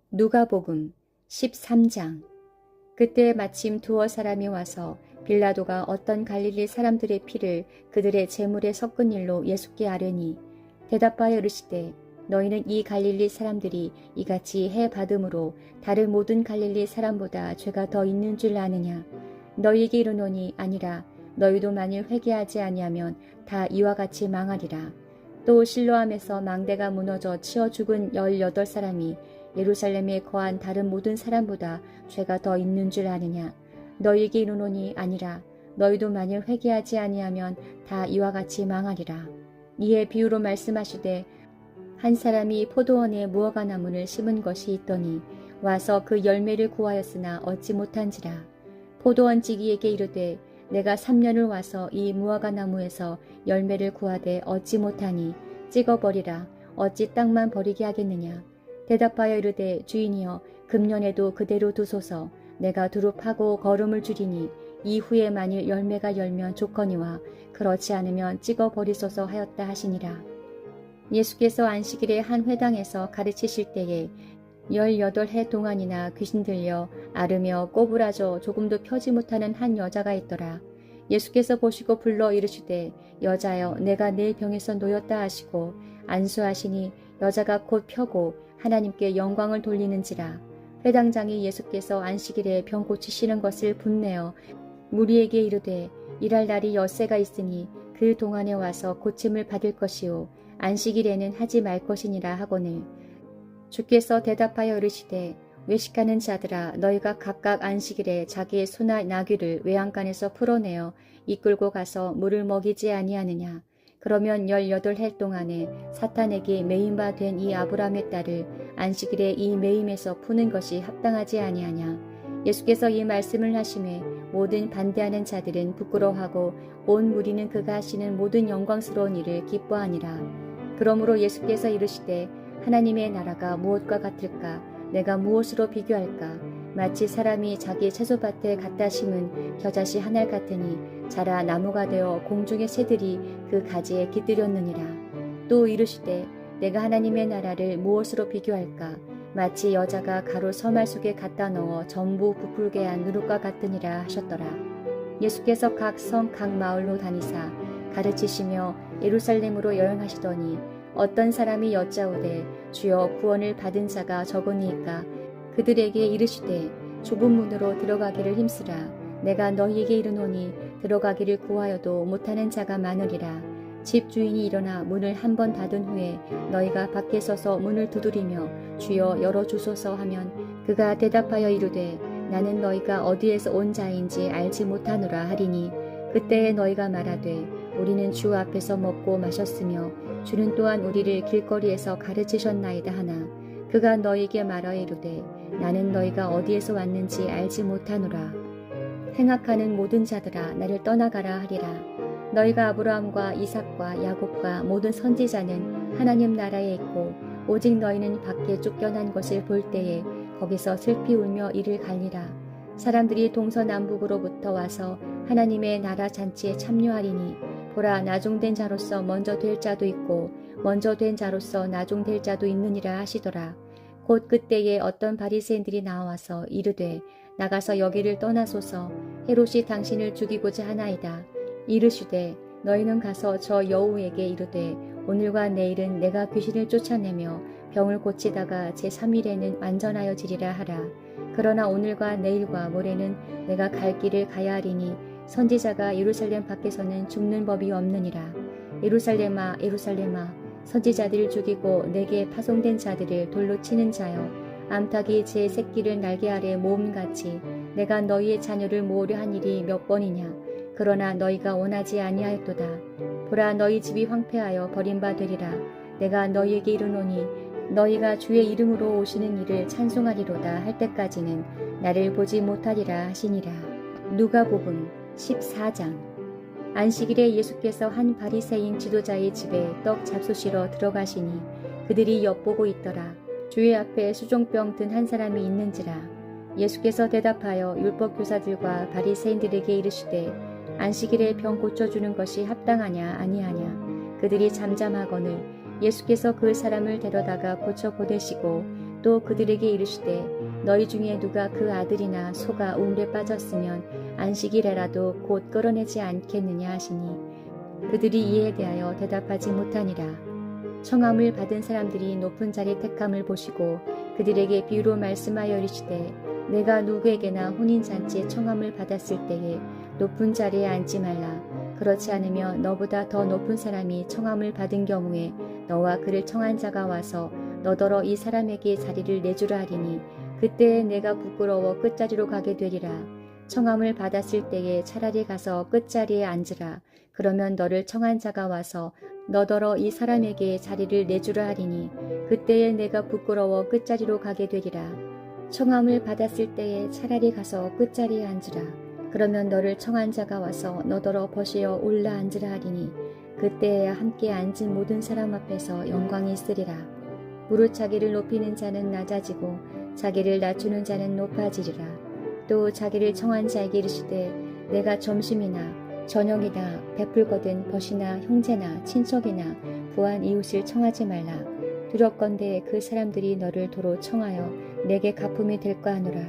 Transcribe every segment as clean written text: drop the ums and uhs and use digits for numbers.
누가복음 13장. 그때 마침 두어 사람이 와서 빌라도가 어떤 갈릴리 사람들의 피를 그들의 제물에 섞은 일로 예수께 아뢰니, 대답하여 이르시되, 너희는 이 갈릴리 사람들이 이같이 해 받음으로 다른 모든 갈릴리 사람보다 죄가 더 있는 줄 아느냐? 너희에게 이르노니 아니라. 너희도 만일 회개하지 아니하면 다 이와 같이 망하리라. 또 실로암에서 망대가 무너져 치어 죽은 18사람이 예루살렘에 거한 다른 모든 사람보다 죄가 더 있는 줄 아느냐? 너희에게 이르노니 아니라. 너희도 만일 회개하지 아니하면 다 이와 같이 망하리라. 이에 비유로 말씀하시되, 한 사람이 포도원에 무화과 나무를 심은 것이 있더니 와서 그 열매를 구하였으나 얻지 못한지라. 포도원 지기에게 이르되, 내가 3년을 와서 이 무화과 나무에서 열매를 구하되 얻지 못하니 찍어버리라. 어찌 땅만 버리게 하겠느냐? 대답하여 이르되, 주인이여, 금년에도 그대로 두소서. 내가 두루 파고 거름을 줄이니 이후에 만일 열매가 열면 좋거니와 그렇지 않으면 찍어버리소서 하였다 하시니라. 예수께서 안식일에 한 회당에서 가르치실 때에 18해 동안이나 귀신 들려 앓으며 꼬부라져 조금도 펴지 못하는 한 여자가 있더라. 예수께서 보시고 불러 이르시되, 여자여, 내가 네 병에서 놓였다 하시고 안수하시니 여자가 곧 펴고 하나님께 영광을 돌리는지라. 회당장이 예수께서 안식일에 병 고치시는 것을 분내어 무리에게 이르되, 일할 날이 엿새가 있으니 그 동안에 와서 고침을 받을 것이요 안식일에는 하지 말 것이니라 하거늘. 주께서 대답하여 이르시되, 외식하는 자들아, 너희가 각각 안식일에 자기의 소나 나귀를 외양간에서 풀어내어 이끌고 가서 물을 먹이지 아니하느냐? 그러면 18해 동안에 사탄에게 매인 바 된 이 아브라함의 딸을 안식일에 이 매임에서 푸는 것이 합당하지 아니하냐? 예수께서 이 말씀을 하심에 모든 반대하는 자들은 부끄러워하고 온 무리는 그가 하시는 모든 영광스러운 일을 기뻐하니라. 그러므로 예수께서 이르시되, 하나님의 나라가 무엇과 같을까? 내가 무엇으로 비교할까? 마치 사람이 자기 채소밭에 갖다 심은 겨자씨 한 알 같으니 자라 나무가 되어 공중의 새들이 그 가지에 깃들였느니라. 또 이르시되, 내가 하나님의 나라를 무엇으로 비교할까? 마치 여자가 가루 서말 속에 갖다 넣어 전부 부풀게 한 누룩과 같으니라 하셨더라. 예수께서 각 성 각 마을로 다니사 가르치시며 예루살렘으로 여행하시더니 어떤 사람이 여짜오되, 주여, 구원을 받은 자가 적으니이까? 그들에게 이르시되, 좁은 문으로 들어가기를 힘쓰라. 내가 너희에게 이르노니 들어가기를 구하여도 못하는 자가 많으리라. 집 주인이 일어나 문을 한 번 닫은 후에 너희가 밖에 서서 문을 두드리며 주여 열어주소서 하면 그가 대답하여 이르되, 나는 너희가 어디에서 온 자인지 알지 못하노라 하리니, 그때에 너희가 말하되, 우리는 주 앞에서 먹고 마셨으며 주는 또한 우리를 길거리에서 가르치셨나이다 하나, 그가 너희에게 말하여 이르되, 나는 너희가 어디에서 왔는지 알지 못하노라. 행악하는 모든 자들아, 나를 떠나가라 하리라. 너희가 아브라함과 이삭과 야곱과 모든 선지자는 하나님 나라에 있고 오직 너희는 밖에 쫓겨난 것을 볼 때에 거기서 슬피 울며 이를 갈리라. 사람들이 동서남북으로부터 와서 하나님의 나라 잔치에 참여하리니, 보라, 나중된 자로서 먼저 될 자도 있고 먼저 된 자로서 나중될 자도 있느니라 하시더라. 곧 그때에 어떤 바리새인들이 나와서 이르되, 나가서 여기를 떠나소서. 헤롯이 당신을 죽이고자 하나이다. 이르시되, 너희는 가서 저 여우에게 이르되, 오늘과 내일은 내가 귀신을 쫓아내며 병을 고치다가 제3일에는 완전하여지리라 하라. 그러나 오늘과 내일과 모레는 내가 갈 길을 가야 하리니 선지자가 예루살렘 밖에서는 죽는 법이 없느니라. 예루살렘아, 예루살렘아, 선지자들을 죽이고 내게 파송된 자들을 돌로 치는 자여, 암탉이 제 새끼를 날개 아래 모음같이 내가 너희의 자녀를 모으려 한 일이 몇 번이냐? 그러나 너희가 원하지 아니하였도다. 보라, 너희 집이 황폐하여 버림바 되리라. 내가 너희에게 이르노니 너희가 주의 이름으로 오시는 이를 찬송하리로다 할 때까지는 나를 보지 못하리라 하시니라. 누가복음 14장. 안식일에 예수께서 한 바리새인 지도자의 집에 떡 잡수시러 들어가시니 그들이 엿보고 있더라. 주의 앞에 수종병 든 한 사람이 있는지라. 예수께서 대답하여 율법교사들과 바리새인들에게 이르시되, 안식일에 병 고쳐주는 것이 합당하냐 아니하냐? 그들이 잠잠하거늘 예수께서 그 사람을 데려다가 고쳐 보내시고 또 그들에게 이르시되 너희 중에 누가 그 아들이나 소가 우물에 빠졌으면 안식일에라도 곧 끌어내지 않겠느냐 하시니 그들이 이에 대하여 대답하지 못하니라. 청함을 받은 사람들이 높은 자리 택함을 보시고 그들에게 비유로 말씀하여 이르시되 내가 누구에게나 혼인잔치에 청함을 받았을 때에 높은 자리에 앉지 말라. 그렇지 않으면 너보다 더 높은 사람이 청함을 받은 경우에 너와 그를 청한 자가 와서 너더러 이 사람에게 자리를 내주라 하리니 그때에 내가 부끄러워 끝자리로 가게 되리라. 청함을 받았을 때에 차라리 가서 끝자리에 앉으라. 그러면 너를 청한 자가 와서 너더러 이 사람에게 자리를 내주라 하리니 그때에 내가 부끄러워 끝자리로 가게 되리라. 청함을 받았을 때에 차라리 가서 끝자리에 앉으라. 그러면 너를 청한 자가 와서 너더러 버시어 올라 앉으라 하리니 그때에야 함께 앉은 모든 사람 앞에서 영광이 있으리라. 무릇 자기를 높이는 자는 낮아지고 자기를 낮추는 자는 높아지리라. 또 자기를 청한 자에게 이르시되 내가 점심이나 저녁이나 베풀거든 벗이나 형제나 친척이나 부한 이웃을 청하지 말라. 두렵건대 그 사람들이 너를 도로 청하여 내게 갚음이 될까 하노라.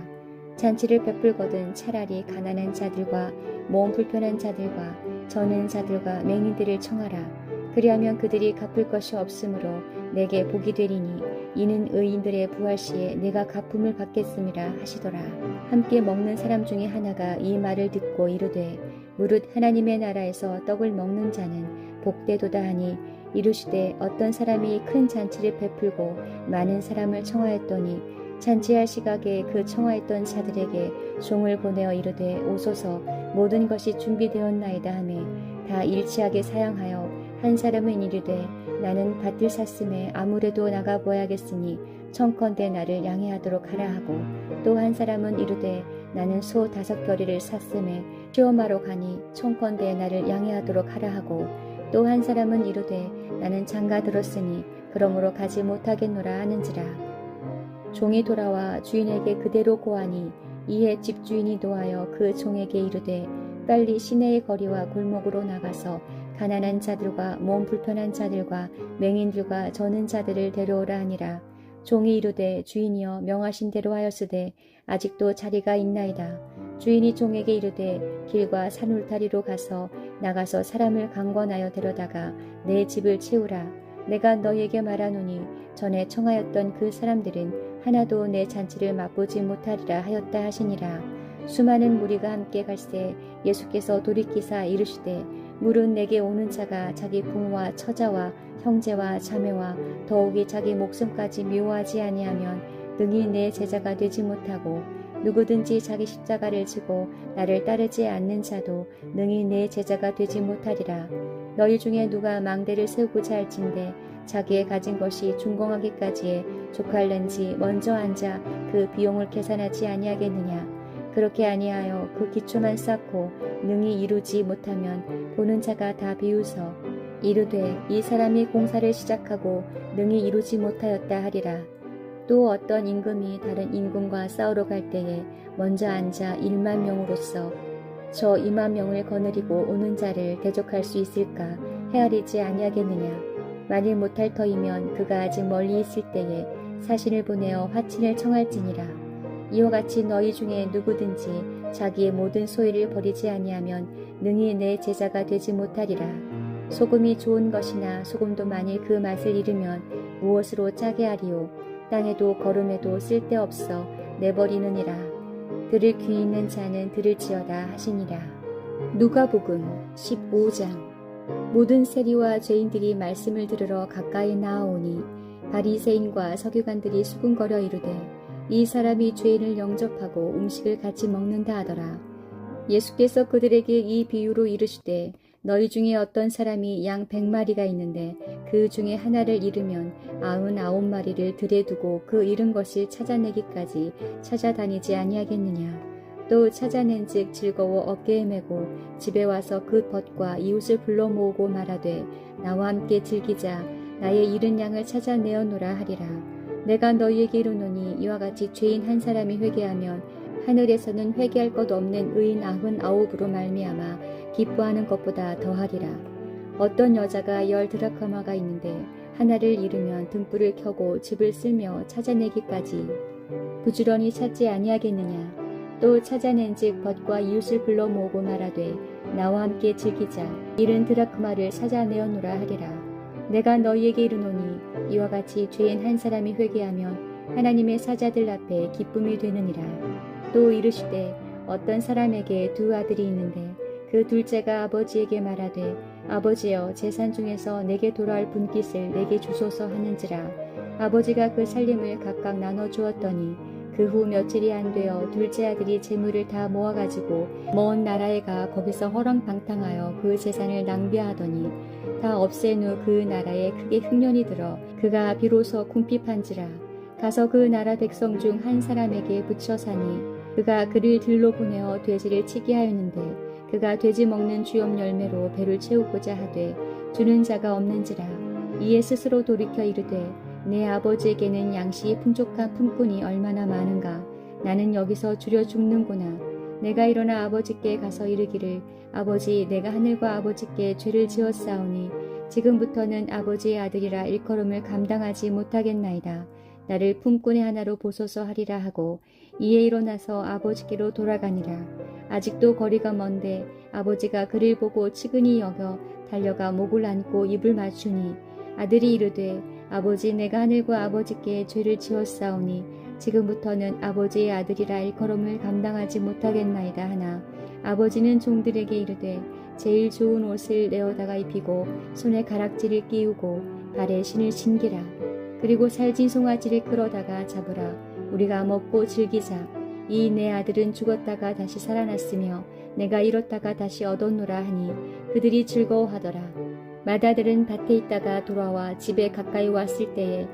잔치를 베풀거든 차라리 가난한 자들과 몸 불편한 자들과 저는 자들과 맹인들을 청하라. 그리하면 그들이 갚을 것이 없으므로 내게 복이 되리니 이는 의인들의 부활 시에 내가 갚음을 받겠음이라 하시더라. 함께 먹는 사람 중에 하나가 이 말을 듣고 이르되 무릇 하나님의 나라에서 떡을 먹는 자는 복되도다 하니 이르시되 어떤 사람이 큰 잔치를 베풀고 많은 사람을 청하였더니 잔치할 시각에 그 청하였던 자들에게 종을 보내어 이르되 오소서 모든 것이 준비되었나이다 하매 다 일치하게 사양하여 한 사람은 이르되 나는 밭을 샀음에 아무래도 나가보아야겠으니 청컨대 나를 양해하도록 하라 하고 또 한 사람은 이르되 나는 소 5겨리를 샀음에 시험하러 가니 청컨대 나를 양해하도록 하라 하고 또 한 사람은 이르되 나는 장가 들었으니 그러므로 가지 못하겠노라 하는지라. 종이 돌아와 주인에게 그대로 고하니 이에 집주인이 노하여 그 종에게 이르되 빨리 시내의 거리와 골목으로 나가서 가난한 자들과 몸 불편한 자들과 맹인들과 저는 자들을 데려오라 하니라. 종이 이르되 주인이여 명하신 대로 하였으되 아직도 자리가 있나이다. 주인이 종에게 이르되 길과 산 울타리로 가서 나가서 사람을 강권하여 데려다가 내 집을 채우라. 내가 너희에게 말하노니 전에 청하였던 그 사람들은 하나도 내 잔치를 맛보지 못하리라 하였다 하시니라. 수많은 무리가 함께 갈새 예수께서 돌이키사 이르시되 물은 내게 오는 자가 자기 부모와 처자와 형제와 자매와 더욱이 자기 목숨까지 미워하지 아니하면 능히 내 제자가 되지 못하고 누구든지 자기 십자가를 지고 나를 따르지 않는 자도 능히 내 제자가 되지 못하리라. 너희 중에 누가 망대를 세우고자 할진대 자기의 가진 것이 준공하기까지에 족할는지 먼저 앉아 그 비용을 계산하지 아니하겠느냐. 그렇게 아니하여 그 기초만 쌓고 능히 이루지 못하면 보는 자가 다 비웃어 이르되 이 사람이 공사를 시작하고 능히 이루지 못하였다 하리라. 또 어떤 임금이 다른 임금과 싸우러 갈 때에 먼저 앉아 1만 명으로서 저 2만 명을 거느리고 오는 자를 대적할 수 있을까 헤아리지 아니하겠느냐. 만일 못할 터이면 그가 아직 멀리 있을 때에 사신을 보내어 화친을 청할지니라. 이와 같이 너희 중에 누구든지 자기의 모든 소유를 버리지 아니하면 능히 내 제자가 되지 못하리라. 소금이 좋은 것이나 소금도 만일 그 맛을 잃으면 무엇으로 짜게 하리요. 땅에도 거름에도 쓸데없어 내버리느니라. 들을 귀 있는 자는 들을지어다 하시니라. 누가복음 15장. 모든 세리와 죄인들이 말씀을 들으러 가까이 나아오니 바리새인과 서기관들이 수군거려 이르되 이 사람이 죄인을 영접하고 음식을 같이 먹는다 하더라. 예수께서 그들에게 이 비유로 이르시되 너희 중에 어떤 사람이 양 100마리가 있는데 그 중에 하나를 잃으면 99마리를 들에 두고 그 잃은 것을 찾아내기까지 찾아다니지 아니하겠느냐. 또 찾아낸즉 즐거워 어깨에 메고 집에 와서 그 벗과 이웃을 불러 모으고 말하되 나와 함께 즐기자. 나의 잃은 양을 찾아내어노라 하리라. 내가 너희에게 이르노니 이와 같이 죄인 한 사람이 회개하면 하늘에서는 회개할 것 없는 의인 99으로 말미암아 기뻐하는 것보다 더하리라. 어떤 여자가 10 드라크마가 있는데 하나를 잃으면 등불을 켜고 집을 쓸며 찾아내기까지 부지런히 찾지 아니하겠느냐. 또 찾아낸즉 벗과 이웃을 불러 모으고 말하되 나와 함께 즐기자. 잃은 드라크마를 찾아내어노라 하리라. 내가 너희에게 이르노니 이와 같이 죄인 한 사람이 회개하면 하나님의 사자들 앞에 기쁨이 되느니라. 또 이르시되 어떤 사람에게 두 아들이 있는데 그 둘째가 아버지에게 말하되 아버지여 재산 중에서 내게 돌아올 분깃을 내게 주소서 하는지라. 아버지가 그 살림을 각각 나눠 주었더니 그 후 며칠이 안 되어 둘째 아들이 재물을 다 모아가지고 먼 나라에 가 거기서 허랑방탕하여 그 재산을 낭비하더니 다 없앤 후 그 나라에 크게 흉년이 들어 그가 비로소 궁핍한지라. 가서 그 나라 백성 중 한 사람에게 붙여 사니 그가 그를 들로 보내어 돼지를 치게 하였는데 그가 돼지 먹는 주염 열매로 배를 채우고자 하되 주는 자가 없는지라. 이에 스스로 돌이켜 이르되 내 아버지에게는 양식이 풍족한 품꾼이 얼마나 많은가. 나는 여기서 주려 죽는구나. 내가 일어나 아버지께 가서 이르기를 아버지 내가 하늘과 아버지께 죄를 지었사오니 지금부터는 아버지의 아들이라 일컬음을 감당하지 못하겠나이다. 나를 품꾼의 하나로 보소서 하리라 하고 이에 일어나서 아버지께로 돌아가니라. 아직도 거리가 먼데 아버지가 그를 보고 치근히 여겨 달려가 목을 안고 입을 맞추니 아들이 이르되 아버지 내가 하늘과 아버지께 죄를 지었사오니 지금부터는 아버지의 아들이라 일컬음을 감당하지 못하겠나이다 하나 아버지는 종들에게 이르되 제일 좋은 옷을 내어다가 입히고 손에 가락지를 끼우고 발에 신을 신기라. 그리고 살진 송아지를 끌어다가 잡으라. 우리가 먹고 즐기자. 이 내 아들은 죽었다가 다시 살아났으며 내가 잃었다가 다시 얻었노라 하니 그들이 즐거워하더라. 맏아들은 밭에 있다가 돌아와 집에 가까이 왔을 때에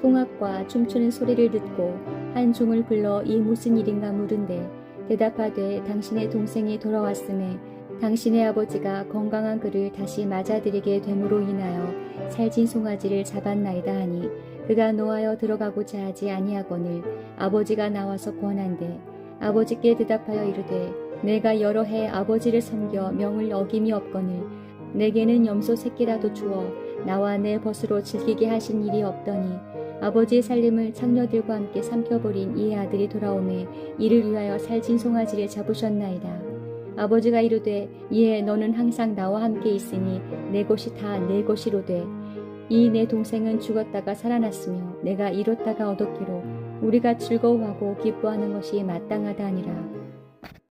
풍악과 춤추는 소리를 듣고 한 종을 불러 이 무슨 일인가 물은데 대답하되 당신의 동생이 돌아왔음에 당신의 아버지가 건강한 그를 다시 맞아들이게 됨으로 인하여 살진 송아지를 잡았나이다 하니 그가 노하여 들어가고자 하지 아니하거늘 아버지가 나와서 권한대 아버지께 대답하여 이르되 내가 여러 해 아버지를 섬겨 명을 어김이 없거늘 내게는 염소 새끼라도 주어 나와 내 벗으로 즐기게 하신 일이 없더니 아버지의 살림을 창녀들과 함께 삼켜버린 이 아들이 돌아오매 이를 위하여 살진 송아지를 잡으셨나이다. 아버지가 이르되 이에 너는 항상 나와 함께 있으니 내 것이 다 내 것이로되 이 내 동생은 죽었다가 살아났으며 내가 잃었다가 얻었기로 우리가 즐거워하고 기뻐하는 것이 마땅하다 하니라.